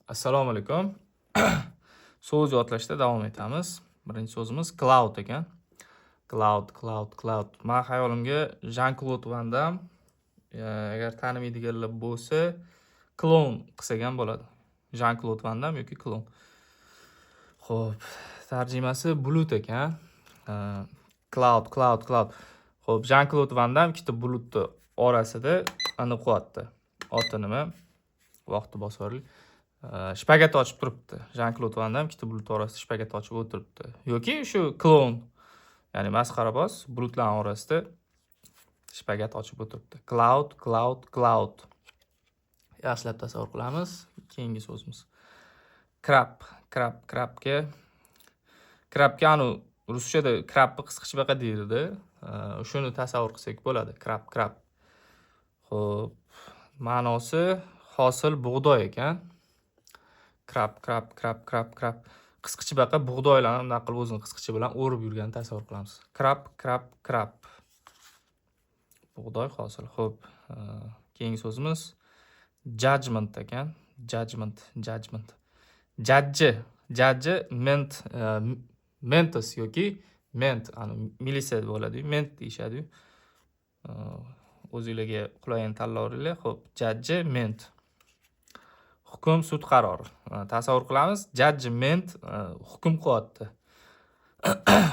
Assalomu alaykum. So'z yodlashda davom etamiz. Birinchi so'zimiz cloud ekan. Cloud. Men xayolimga Jean-Claude Van Damme agar tanimaydiganlar bo'lsa, klon qilsak ham bo'ladi. Jean-Claude Van Damme yoki klon. Xo'p, tarjimasi bulut ekan. Cloud. Xo'p, Jean-Claude Van Damme ikkita bulutni orasida ana qo'yapti. Oti nima? Vaqti bosarli. Shpagat ochib turibdi. Jean-Claude Van Damme ikkita bulut orasida shpagat ochib o'tiribdi. Yoki shu klon, ya'ni masxaraboz bulutlar orasida shpagat ochib o'tiribdi. Cloud. Yaxshilab tasavvur qilamiz. Keyingi so'zimiz. Krabga anu ruschada krabni qisqichbaqa deydi. Shuni tasavvur qilsak bo'ladi. Krab. Xo'p, ma'nosi hosil bug'doy ekan. Krab. Qisqichbaqa bug'doylarni bunday qilib o'zini qisqichi bilan o'rib yurganini tasavvur qilamiz. Krab. Bug'doy hosil. Xo'p, keyingi so'zimiz judgment ekan. Judgment. Judge mentus yoki ment, militsiya bo'ladi, ment deyshadi. O'zingizlarga qulayini tanlayveringlar. Xo'p, judgment. Hukm, sud qarori. Tasavvur qilamiz, judgment hukm qilyapti.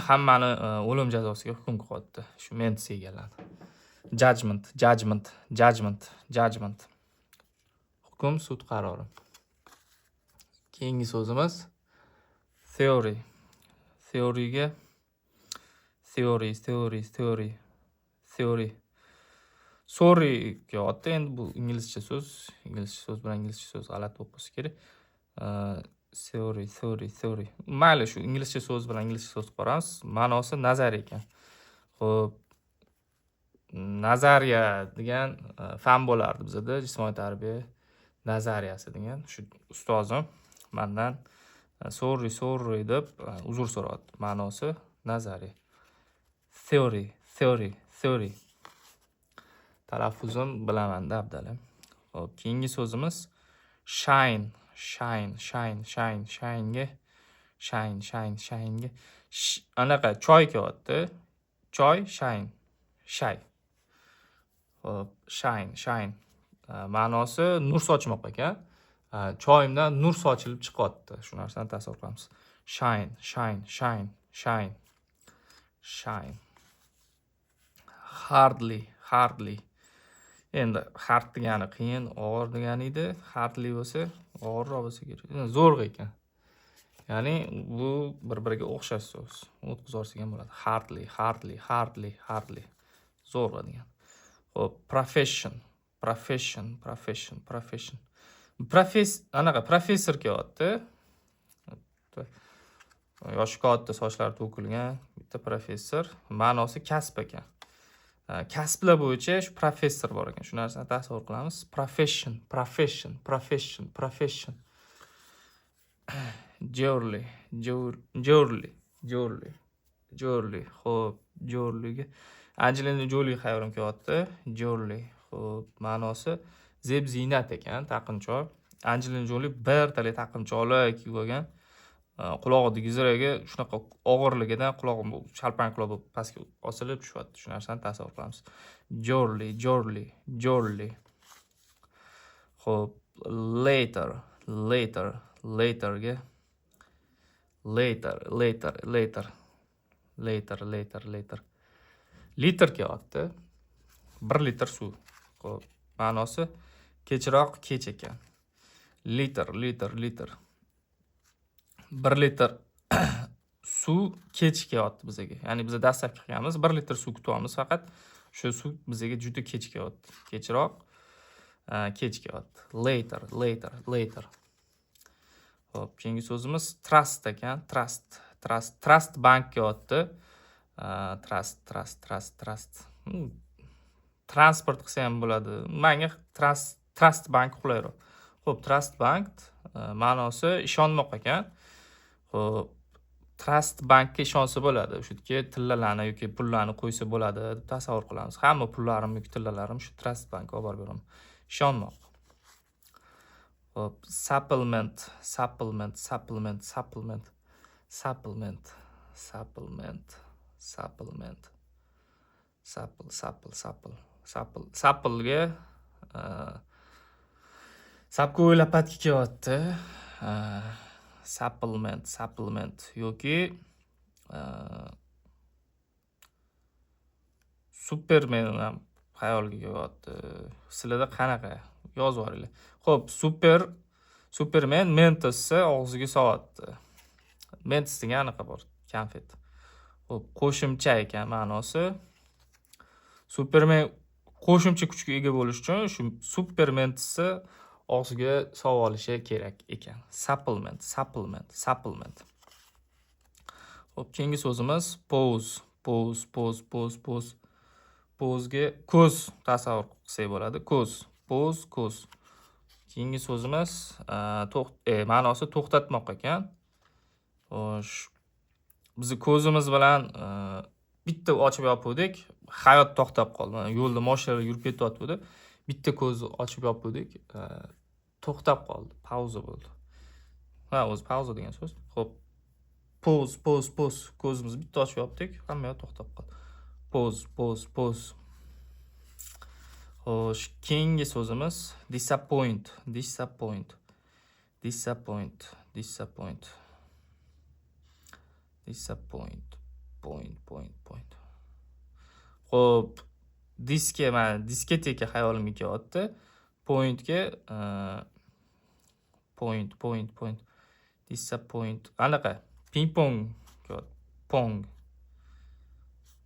Hammani o'lim jazosiga hukm qilyapti. Shu mentsiga egaladi. Judgment. Hukm, sud qarori. Keyingi so'zimiz theory. Theoryga Sorry otdi. Endi bu inglizcha so'z bilan inglizcha so'z g'alati bo'lib qolsa kerak. Theory. Mayli, shu inglizcha so'z bilan inglizcha so'z qilamiz. Ma'nosi nazariya ekan. Xo'p, nazariya degan fan bo'lardi bizda, jismoniy tarbiya nazariyasi degan. Shu ustozim mendan sorry deb uzr so'radi. Ma'nosi nazariya. Theory. Talaffuzim bilaman da abdalim. Xo'p, keyingi so'zimiz shine. Shine'ga anaqa choy kelyapti. Choy, shine. Shay. Xo'p, shine. Ma'nosi nur sochmoq ekan. Choyimdan nur sochilib chiqyapti. Shu narsani tasavvur qilamiz. Shine. Hardly. Endi hard degani qiyin, og'ir degani edi. Hardly bo'lsa, og'irroq bo'lsa kerak. Zo'rg'a ekan. Ya'ni bu bir-biriga o'xshash so'z. O'tkazorsak ham bo'ladi. Hardly. Zo'rg'a degan. Xo'p, profession. Professor kelyapti. Yoshi katta, sochlari to'kilgan bitta professor. Ma'nosi kasb ekan. Kasblar bo'yicha shu professor bor ekan. Shu narsani tasavvur qilamiz. Profession. Jolly. Xo'p, Jollyga Angelina Jolie xayolim kelyapti. Jolly. Xo'p, ma'nosi zeb ziynat ekan, taqinchoq. Angelina Jolie bir tala taqinchoqlar kiyib olgan. Qulog'idagi ziraga shunaqa og'irligidan qulog'im shalpang quloq bo'lib pastga osilib tushyapti. Shu narsani tasavvur qilamiz. Jolly. Xo'p, later. Litr kelyapti. 1 litr suv. Xo'p, ma'nosi kechroq kech ekan. Litr. 1 litr suv kech kelyapti bizga. Ya'ni biz dastlabki qilganmiz 1 litr suv kutyapmiz, faqat shu suv bizga juda kech kelyapti. Kechroq kech kelyapti. Later. Xo'p, keyingi so'zimiz trust ekan. Trust bank kelyapti. Trust. Transport qilsa ham bo'ladi. Menga trust bank qulayroq. Xo'p, trust bank ma'nosi ishonmoq ekan. Xo'p, trust bankka ishonsa bo'ladi. Shu yerga tillalarni yoki pullarni qo'ysa bo'ladi deb tasavvur qilamiz. Hamma pullarim yoki tillalarim shu trust bankka olib beraman. Ishonmoq. Hop, supplement, supplement, supplement, supplement, supplement, supplement, supplement, supple'ga sapga o'ylab patga kelyapti. Supplement yoki Superman ham xayolga kelyapti. Sizlarda qanaqa? Yozib yuboringlar. Xo'p, Superman Mentosni og'ziga solyapti. Mentos degan anaqa bor, konfet. Xo'p, qo'shimcha ekan ma'nosi. Superman qo'shimcha kuchga ega bo'lish uchun shu Supermentosni og'ziga solib olishi kerak ekan. Supplement. Xo'p, keyingi so'zimiz pause. Pause'ga ko'z tasavvur qilsak bo'ladi. Ko'z. Keyingi so'zimiz ma'nosi to'xtatmoq ekan. Xo'sh, bizni ko'zimiz bilan bitta ochib yopuvdik, hayot to'xtab qoldi. Mana yo'lda mashinalar yurib ketyapti. Bitta ko'zni ochib yopuvdik, to'xtab qoldi, pauza bo'ldi. O'zi pauza degan so'z. Xo'p, pause. Ko'zimizni bitta ochib yopdik, hamma yoq to'xtab qoldi. Pause. Xo'sh, keyingi so'zimiz disappoint. Point. Xo'p, disketeka xayolimga kelyapti. Pointga point. Disappoint. Anaqa ping-pong kelyapti. Pong.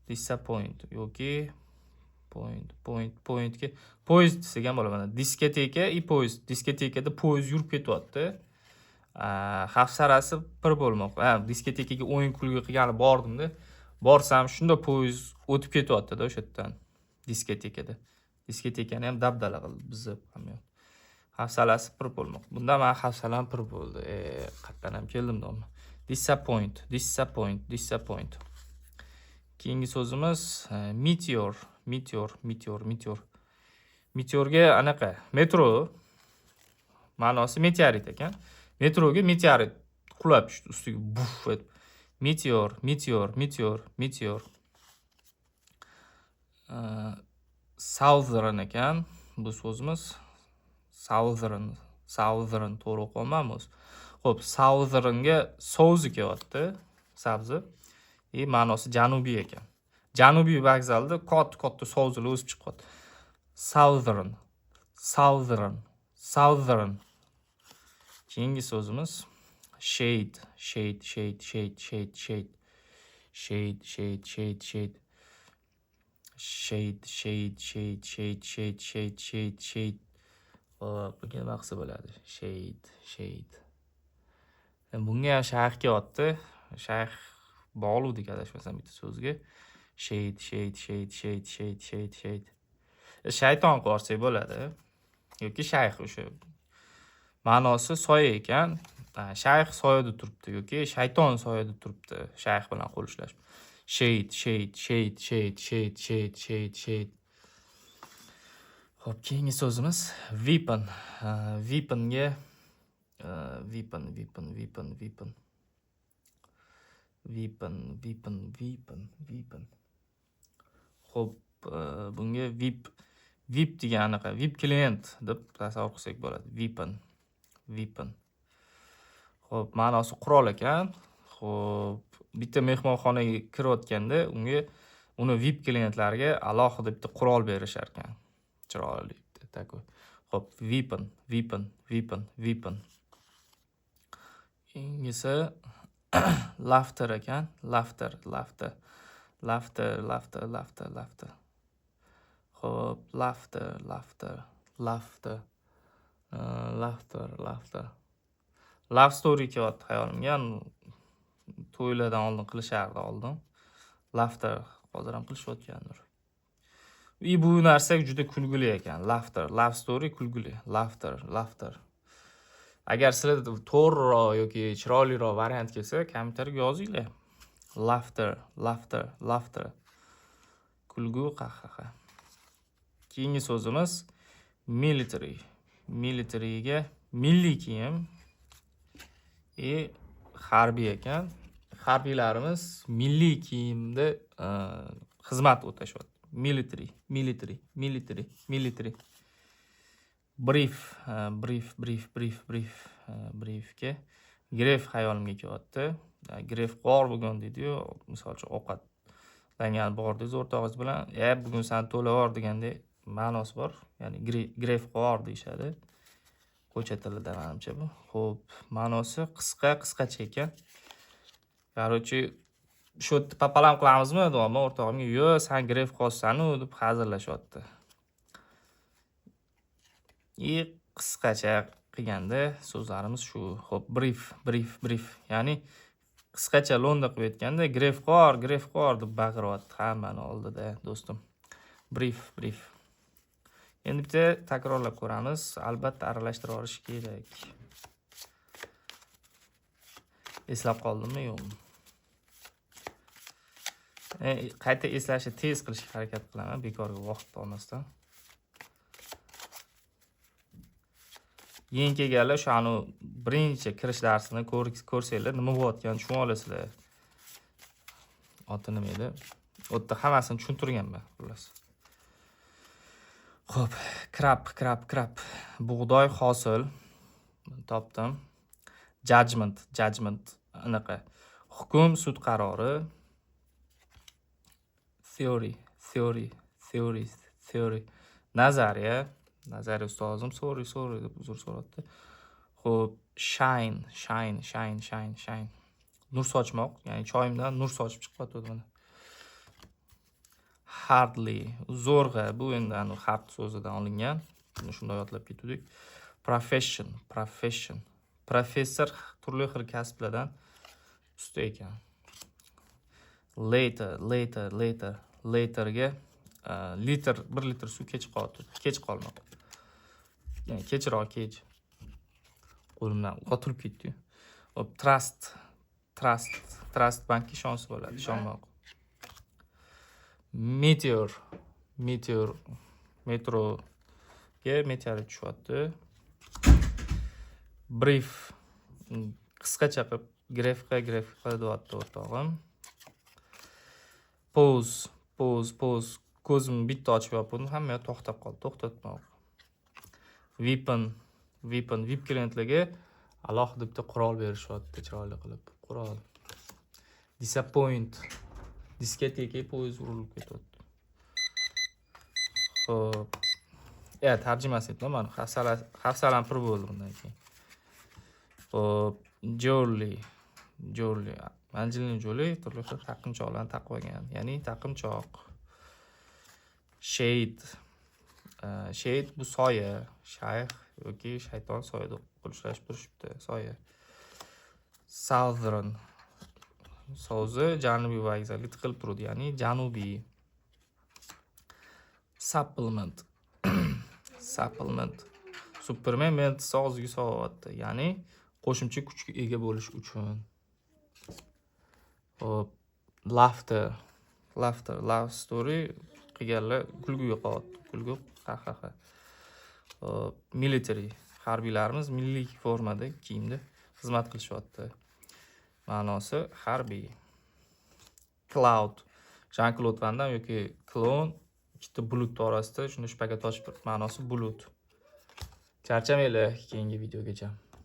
Disappoint yoki pointga poyezd degan bo'laman. Disketeka и poyezd. Diskotekada poyezd yurib ketyapti. Hafsalasi bir bo'lmoq. Diskotekaga o'yin kulgi qilgani bordimda. Borsam shunda poyezd o'tib ketyapti-da o'sha yerdan. Diskotekada. Diskotekani ham dabdala qildi bizni hamma. Hafsalasi bir bo'lmoq. Bunda men hafsalam bir bo'ldi. Qatdan ham keldim domla. Disappoint. Keyingi so'zimiz meteor. Meteorga anaqa metro ma'nosi meteorit ekan. Metroga meteorit qulab tushdi ustiga buf etib. Meteor. Southern ekan bu so'zimiz. Southern to'g'ri o'qimaymiz. Xo'p, Southernga so'zi kelyapti, sabzi. Ma'nosi janubiy ekan. Janubiy vokzalda katta so'zlar o'sib chiqadi. Southern. Keyingi so'zimiz shade. Bunga nima qilsa bo'ladi? Shade. Bunga ham shayx kelyapti. Shayx bog'luvdik adashmasam bitta so'zga. Shade. Shayton qo'rsak bo'ladi. Yoki shayx o'sha ma'nosi soya ekan. Shayx soyada turibdi yoki shayton soyada turibdi. Shayx bilan qo'l ushlash. Shade. Xo'p, keyingi so'zimiz weapon. Weaponga weapon. Xo'p, bunga VIP degan anaqa VIP klient deb tasavvur qilsak bo'ladi. Weapon. Xo'p, ma'nosi qurol ekan. Xo'p, bitta mehmonxonaga kirayotganda uni VIP klientlariga alohida bitta qurol berishar ekan. Chiroyli takoy. Xo'p, weapon. Keyingisi laughter ekan. Laughter. Xo'p, laughter. Love story kelyapti hayolimga. To'ylardan oldin qilishardi oldin. Laughter hozir ham qilishayotgandir. Bu narsa juda kulgili ekan. Laughter, love story kulgili. Laughter. Agar sizlarda to'g'riroq yoki chiroyliroq variant kelsa, kommentariyga yozinglar. Laughter. Kulgu, qahqaha. Keyingi so'zimiz military. Militaryga milliy kiyim harbiy ekan. Harbiylarimiz milliy kiyimda xizmat o'tashyapti. Military. Briefga gref hayolimga kelyapti. Gref bor bugun deydi-yu, misol uchun ovqatlangan bordingiz o'rtog'ingiz bilan, bugun san to'lavar degandek ma'nosi bor. Ya'ni gref bor deyishadi. Qo'cha tilida menimcha bu. Xo'p, ma'nosi qisqacha ekan. Qarochi shu yerda papalam qilamizmi deyapman o'rtog'imga. "Yo'q, san gref qolsan-u" deb hazillashyapti. Qisqacha qilganda so'zlarimiz shu. Xo'p, brief. Ya'ni qisqacha lo'nda qilib aytganda gref qor deb baqiryapti hammani oldida, do'stim. Brief. Endi bitta takrorlab ko'ramiz. Albatta aralashtirib olish kerak. Eslab qoldimmi, yo'qmi? Qayta eslashni tez qilishga harakat qilaman, bekorga vaqt olmasdan. Yangi kelganlar shuni birinchi kirish darsini ko'rsanglar, nima bo'layotganini tushunib olasizlar. Oti nima edi? U yerda hammasini tushuntirganman, xullas. Xo'p, krab. Bug'doy hosil topdim. Judgment anaqa. Hukm, sud qarori. Theory. Nazariya ustozim sorry deb uzr so'radi. Xo'p, shine. Nur sochmoq, ya'ni choyimdan nur sochib chiqyapti mana. Hardly, zo'rg'a, bu endi hard so'zidan olingan. Buni shunday yodlab ketdik. Profession. Professor turli xil kasblardan usta ekan. Laterga 1 litr suv kech qolmoq. Ya'ni kech. Qo'limdan qotilib ketdi. Hop, trust bankga ishonsa bo'ladi, ishonmoq. metroga meteorit tushyapti. Brief, qisqacha qilib gref qilyapti o'rtog'im. Pause. Ko'zimni bitta ochib yopdim, hamma to'xtab qoldi. To'xtatmoq. Weapon, VIP klientlarga alohida bitta qurol berishyapti, chiroyli qilib. Qurol. Disappoint. Diskoteka poyez urilib ketyapti. Xo'p. Tarjimasini aytdim, mana hafsalam pir bo'ldi bundan keyin. Xo'p, Jolly. Angelina Jolie turli xil taqinchoqlarni taqib olgan, ya'ni taqinchoq. Shade bu soya, shayx yoki shayton soyada qo'llashlashib turishibdi, soya. Southern so'zi janubiy vokzalga tiqilib turadi, ya'ni janubiy. Supplement. Superman meni og'ziga solyapti, ya'ni qo'shimcha kuchga ega bo'lish uchun. Hop, laughter, love story qilganlar kulguga qolyapti. Kulgu, ha. Military, harbiylarimiz milliy formada kiyimda xizmat qilishyapti. Ma'nosi harbiy. Cloud, Jean-Claude Van Damme yoki klon ikkita bulut orasida shuni shpagat ochib, ma'nosi bulut. Charchamanglar keyingi videogacha.